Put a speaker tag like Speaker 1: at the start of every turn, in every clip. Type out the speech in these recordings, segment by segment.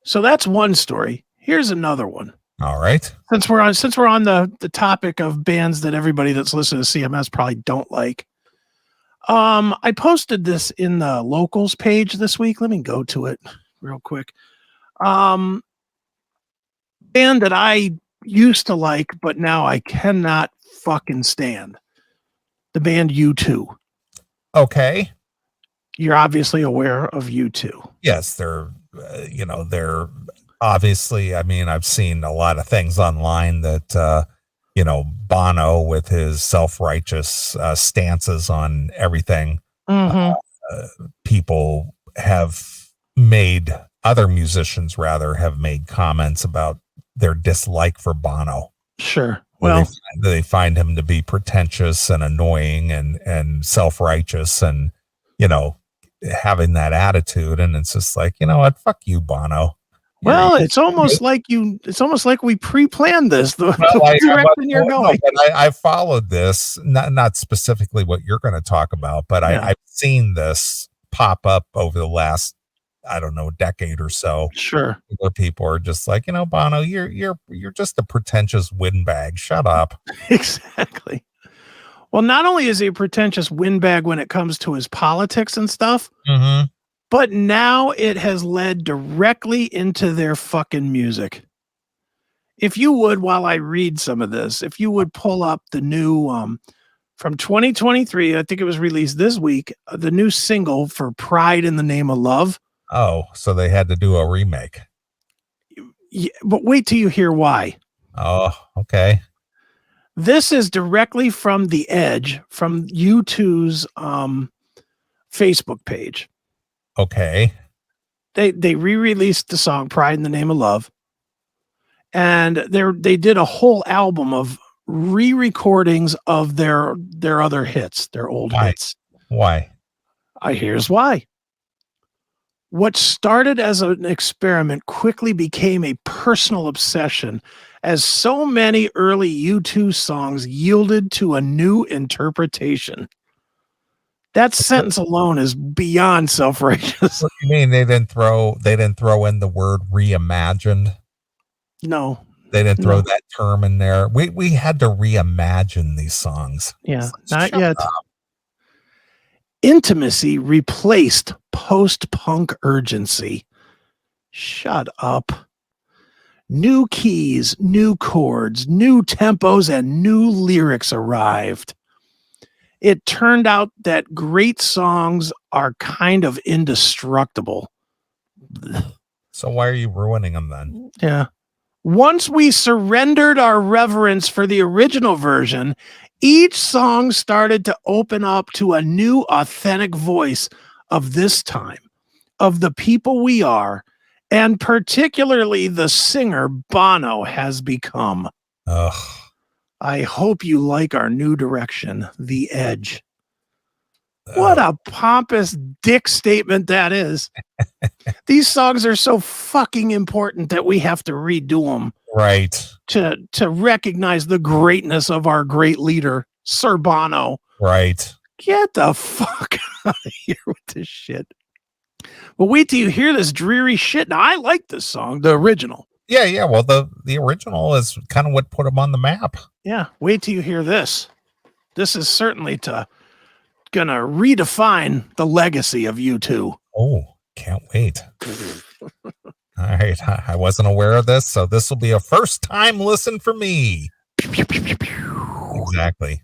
Speaker 1: So that's one story. Here's another one.
Speaker 2: All right.
Speaker 1: Since we're on the topic of bands that everybody that's listening to CMS probably don't like. I posted this in the locals page this week. Let me go to it real quick. Band that I used to like, but now I cannot fucking stand. The band U2.
Speaker 2: Okay.
Speaker 1: You're obviously aware of U2.
Speaker 2: Yes, they're obviously, I mean, I've seen a lot of things online that, Bono with his self-righteous stances on everything. People have made, other musicians rather, have made comments about their dislike for Bono.
Speaker 1: Sure. Well,
Speaker 2: they find him to be pretentious and annoying and self-righteous and, having that attitude. And it's just like, you know what? Fuck you, Bono.
Speaker 1: Well, it's almost like we pre-planned this. The direction you're going.
Speaker 2: I followed this, not specifically what you're going to talk about, but I've seen this pop up over the last, I don't know, decade or so.
Speaker 1: Sure.
Speaker 2: Where people are just like, Bono, you're just a pretentious windbag. Shut up.
Speaker 1: Exactly. Well, not only is he a pretentious windbag when it comes to his politics and stuff, but now it has led directly into their fucking music. If you would, while I read some of this, if you would pull up the new, from 2023, I think it was released this week, the new single for Pride in the Name of Love.
Speaker 2: Oh, so they had to do a remake.
Speaker 1: Yeah, but wait till you hear why.
Speaker 2: Oh, okay.
Speaker 1: This is directly from The Edge, from U2's Facebook page.
Speaker 2: Okay.
Speaker 1: They re-released the song Pride in the Name of Love. And they did a whole album of re-recordings of their other hits, their old hits.
Speaker 2: Why?
Speaker 1: Here's why. What started as an experiment quickly became a personal obsession, as so many early U2 songs yielded to a new interpretation. That sentence alone is beyond self-righteous.
Speaker 2: What do you mean they didn't throw in the word reimagined?
Speaker 1: No.
Speaker 2: They didn't throw that term in there. We had to reimagine these songs.
Speaker 1: Yeah, not yet. Intimacy replaced post-punk urgency. Shut up. New keys, new chords, new tempos, and new lyrics arrived. It turned out that great songs are kind of indestructible.
Speaker 2: So why are you ruining them then?
Speaker 1: Yeah. Once we surrendered our reverence for the original version, each song started to open up to a new authentic voice of this time, of the people we are, and particularly the singer Bono has become.
Speaker 2: Ugh.
Speaker 1: I hope you like our new direction, The Edge. What a pompous dick statement that is. These songs are so fucking important that we have to redo them.
Speaker 2: Right.
Speaker 1: To recognize the greatness of our great leader, Sir Bono.
Speaker 2: Right.
Speaker 1: Get the fuck out of here with this shit. But wait till you hear this dreary shit. Now, I like this song, the original.
Speaker 2: Yeah. Well, the original is kind of what put them on the map.
Speaker 1: Yeah. Wait till you hear this. This is certainly gonna redefine the legacy of U2.
Speaker 2: Oh, can't wait. All right. I wasn't aware of this, so this will be a first time listen for me. Exactly.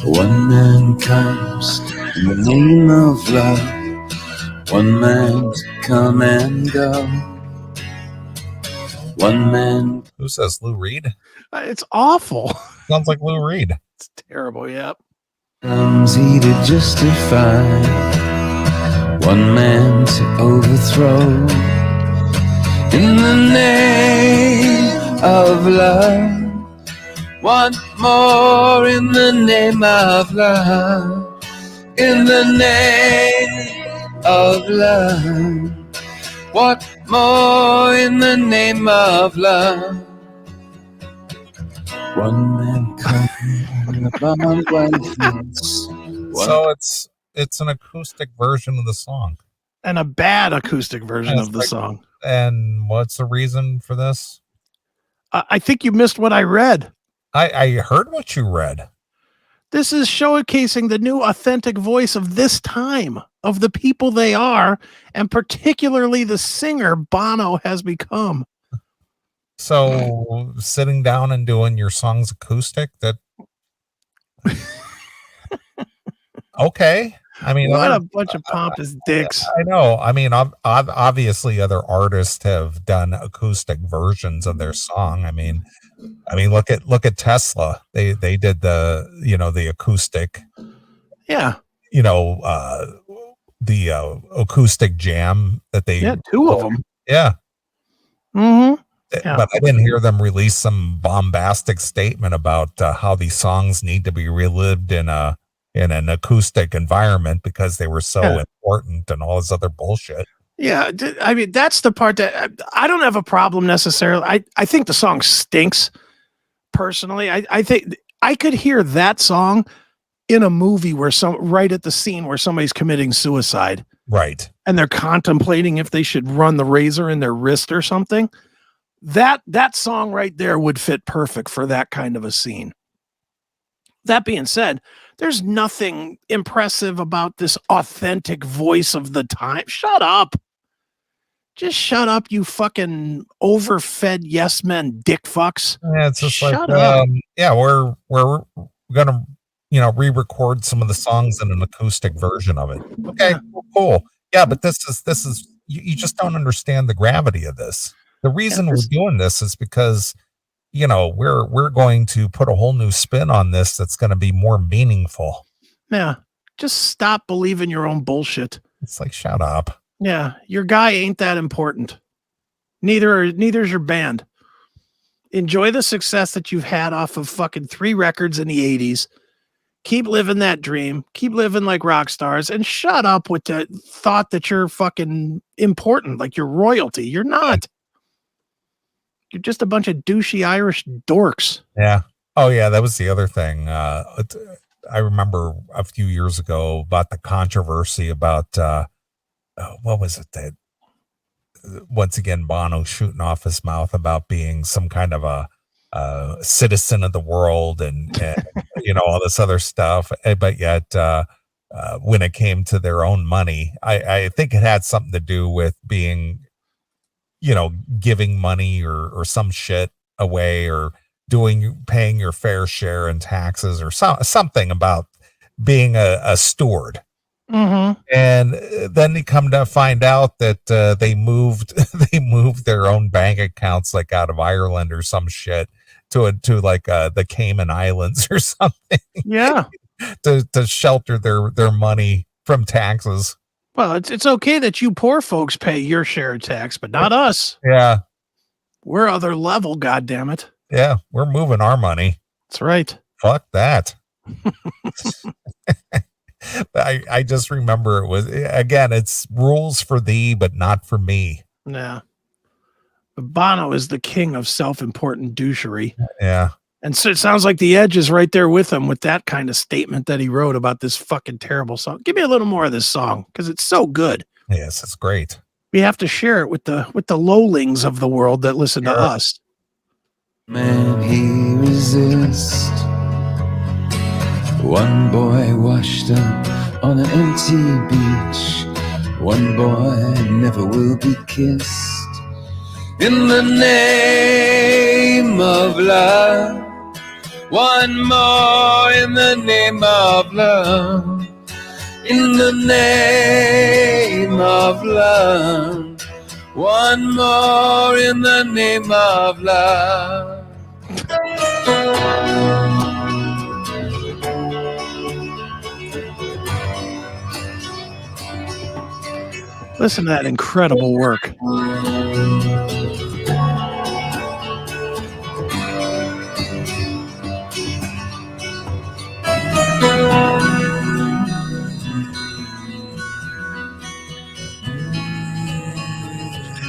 Speaker 3: One man comes in the name of love. One man to come and go. One man.
Speaker 2: Who says Lou Reed?
Speaker 1: It's awful.
Speaker 2: Sounds like Lou Reed.
Speaker 1: It's terrible. Yep.
Speaker 3: Comes he to justify. One man to overthrow. In the name of love. One more in the name of love. in the name of love? What more in the name of love? One man coming upon one face.
Speaker 2: So it's an acoustic version of the song.
Speaker 1: And a bad acoustic version
Speaker 2: Yes,
Speaker 1: of the
Speaker 2: like-
Speaker 1: song.
Speaker 2: And what's the reason for this?
Speaker 1: I think you missed what I read.
Speaker 2: I heard what you read.
Speaker 1: This is showcasing the new authentic voice of this time, of the people they are, and particularly the singer Bono has become.
Speaker 2: So sitting down and doing your songs acoustic, that okay. I mean,
Speaker 1: What a bunch of pompous dicks.
Speaker 2: I know. I mean, obviously, other artists have done acoustic versions of their song. I mean, look at Tesla. They did the acoustic.
Speaker 1: Yeah.
Speaker 2: The acoustic jam that they
Speaker 1: Yeah, two of them.
Speaker 2: Yeah.
Speaker 1: Mm-hmm. Yeah.
Speaker 2: But I didn't hear them release some bombastic statement about how these songs need to be relived in an acoustic environment because they were so important and all this other bullshit.
Speaker 1: Yeah, I mean, that's the part that I don't have a problem necessarily. I think the song stinks, personally. I think I could hear that song in a movie where right at the scene where somebody's committing suicide.
Speaker 2: Right.
Speaker 1: And they're contemplating if they should run the razor in their wrist or something. That song right there would fit perfect for that kind of a scene. That being said, there's nothing impressive about this authentic voice of the time. Shut up. Just shut up, you fucking overfed yes men dick fucks.
Speaker 2: Yeah, it's just
Speaker 1: shut
Speaker 2: like
Speaker 1: up.
Speaker 2: Yeah, we're gonna re-record some of the songs in an acoustic version of it. Okay, cool. Yeah, but this is you just don't understand the gravity of this. The reason we're doing this is because we're going to put a whole new spin on this that's going to be more meaningful.
Speaker 1: Yeah, just stop believing your own bullshit.
Speaker 2: It's like, shut up.
Speaker 1: Yeah, your guy ain't that important. Neither's your band. Enjoy the success that you've had off of fucking 3 records in the 80s. Keep living that dream. Keep living like rock stars, and shut up with the thought that you're fucking important, like you're royalty. You're not. You're just a bunch of douchey Irish dorks.
Speaker 2: Yeah. Oh, yeah. That was the other thing. I remember a few years ago about the controversy about what was it that once again Bono shooting off his mouth about being some kind of a citizen of the world and all this other stuff, but yet when it came to their own money, I think it had something to do with being giving money or some shit away or paying your fair share in taxes or something about being a steward.
Speaker 1: Mm-hmm.
Speaker 2: And then you come to find out that they moved their own bank accounts like out of Ireland or some shit to like the Cayman Islands or something.
Speaker 1: Yeah.
Speaker 2: to shelter their money from taxes.
Speaker 1: Well, it's okay that you poor folks pay your share of tax, but not us.
Speaker 2: Yeah.
Speaker 1: We're other level, goddammit.
Speaker 2: Yeah, we're moving our money.
Speaker 1: That's right.
Speaker 2: Fuck that. I just remember it was, again, it's rules for thee, but not for me.
Speaker 1: Yeah. Bono is the king of self-important douchery.
Speaker 2: Yeah.
Speaker 1: And so it sounds like the Edge is right there with him with that kind of statement that he wrote about this fucking terrible song. Give me a little more of this song because it's so good.
Speaker 2: Yes, it's great.
Speaker 1: We have to share it with the lowlings of the world that listen to us.
Speaker 3: Man, he resist. One boy washed up on an empty beach. One boy never will be kissed. In the name of love. One more in the name of love. In the name of love. One more in the name of love.
Speaker 1: Listen to that incredible work.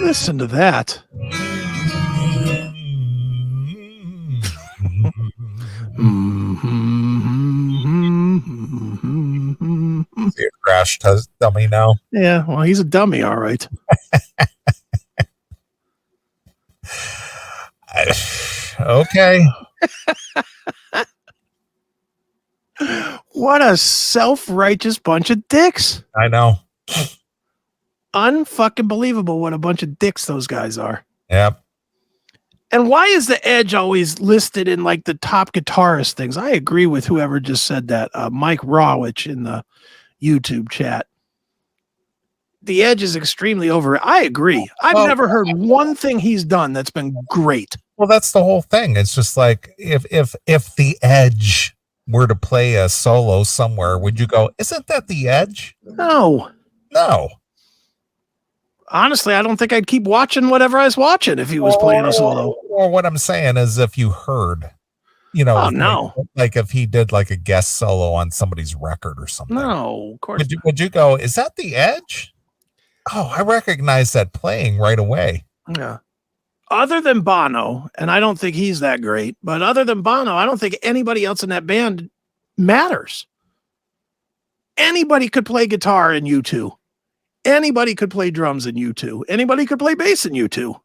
Speaker 1: Listen to that.
Speaker 2: See a crash dummy now.
Speaker 1: Yeah, well, he's a dummy, all right.
Speaker 2: Okay.
Speaker 1: What a self-righteous bunch of dicks.
Speaker 2: I know.
Speaker 1: Unfucking believable what a bunch of dicks those guys are.
Speaker 2: Yep.
Speaker 1: And why is the Edge always listed in like the top guitarist things? I agree with whoever just said that. Mike Rawich in the YouTube chat. The Edge is extremely over. I agree. I've never heard one thing he's done that's been great.
Speaker 2: Well, that's the whole thing. It's just like if the Edge were to play a solo somewhere, would you go, isn't that the Edge?
Speaker 1: No. Honestly, I don't think I'd keep watching whatever I was watching if he was playing a solo.
Speaker 2: Or what I'm saying is if you heard, like if he did like a guest solo on somebody's record or something.
Speaker 1: No, of course.
Speaker 2: Would you go, is that the Edge? Oh, I recognize that playing right away.
Speaker 1: Yeah. Other than Bono, and I don't think he's that great, but other than Bono, I don't think anybody else in that band matters. Anybody could play guitar in U2. Anybody could play drums in U2. Anybody could play bass in U2.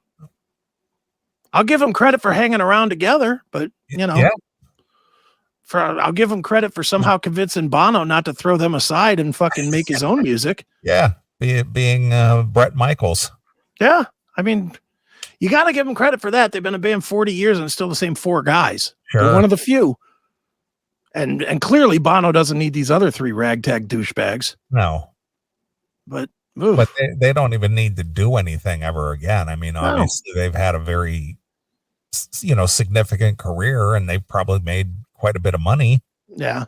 Speaker 1: I'll give them credit for hanging around together, but I'll give them credit for somehow convincing Bono not to throw them aside and fucking make his own music.
Speaker 2: Yeah, being Bret Michaels.
Speaker 1: Yeah, I mean, you got to give them credit for that. They've been a band 40 years and it's still the same four guys.
Speaker 2: Sure.
Speaker 1: They're one of the few. And clearly Bono doesn't need these other three ragtag douchebags.
Speaker 2: No.
Speaker 1: But
Speaker 2: they don't even need to do anything ever again. I mean, obviously they've had a very, significant career and they've probably made quite a bit of money.
Speaker 1: Yeah.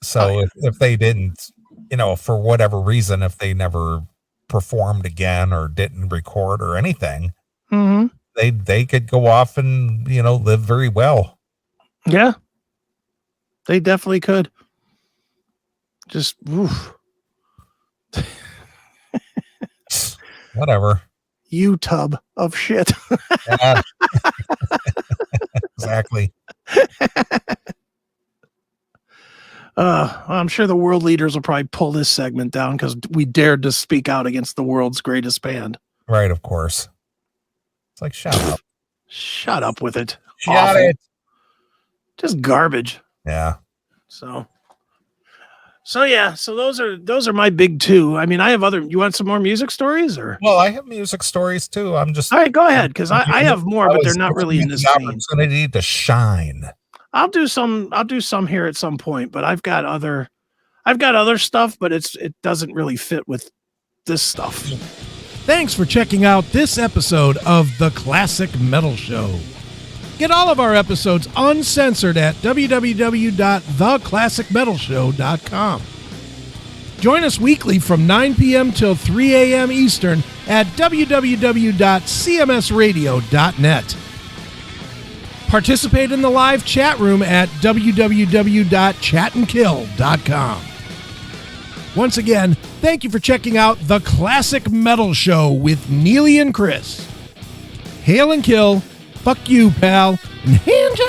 Speaker 2: So if they didn't, for whatever reason, if they never performed again or didn't record or anything, they could go off and, live very well.
Speaker 1: Yeah. They definitely could. Just, oof.
Speaker 2: Whatever.
Speaker 1: You tub of shit.
Speaker 2: Yeah. Exactly.
Speaker 1: I'm sure the world leaders will probably pull this segment down because we dared to speak out against the world's greatest band.
Speaker 2: Right, of course. It's like, shut up.
Speaker 1: Shut up with it.
Speaker 2: Shut it.
Speaker 1: Just garbage.
Speaker 2: Yeah.
Speaker 1: So those are my big two. I mean, I have other. You want some more music stories or?
Speaker 2: Well, I have music stories too. I'm just.
Speaker 1: All right, go ahead because I have more, but they're not really in this vein.
Speaker 2: Opportunity to shine.
Speaker 1: I'll do some here at some point, but I've got other stuff, but it doesn't really fit with this stuff.
Speaker 4: Thanks for checking out this episode of The Classic Metal Show. Get all of our episodes uncensored at www.theclassicmetalshow.com. Join us weekly from 9 p.m. till 3 a.m. Eastern at www.cmsradio.net. Participate in the live chat room at www.chatandkill.com. Once again, thank you for checking out The Classic Metal Show with Neeley and Chris. Hail and kill, fuck you, pal, and hand